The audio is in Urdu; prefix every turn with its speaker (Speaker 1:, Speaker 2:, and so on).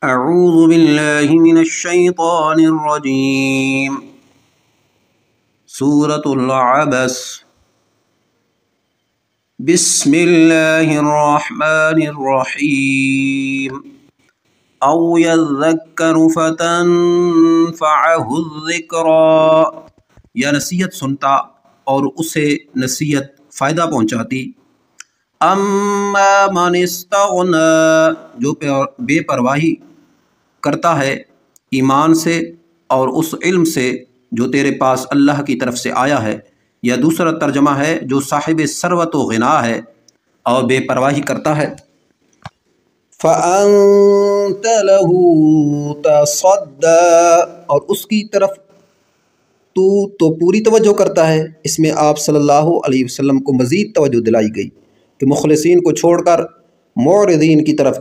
Speaker 1: اعوذ باللہ من الشیطان الرجیم سورة العبس بسم اللہ الرحمن الرحیم او یذکر فتنفعہ الذکریٰ، یا نصیحت سنتا اور اسے نصیحت فائدہ پہنچاتی۔ اما من استغنی، جو بے پرواہی کرتا ہے ایمان سے اور اس علم سے جو تیرے پاس اللہ کی طرف سے آیا ہے، یا دوسرا ترجمہ ہے جو صاحب ثروت و غنا ہے اور بے پرواہی کرتا ہے۔ فَأَنْتَ لَهُ تَصَدَّىٰ، اور اس کی طرف تو پوری توجہ کرتا ہے۔ اس میں آپ صلی اللہ علیہ وسلم کو مزید توجہ دلائی گئی کہ مخلصین کو چھوڑ کر معرضین کی طرف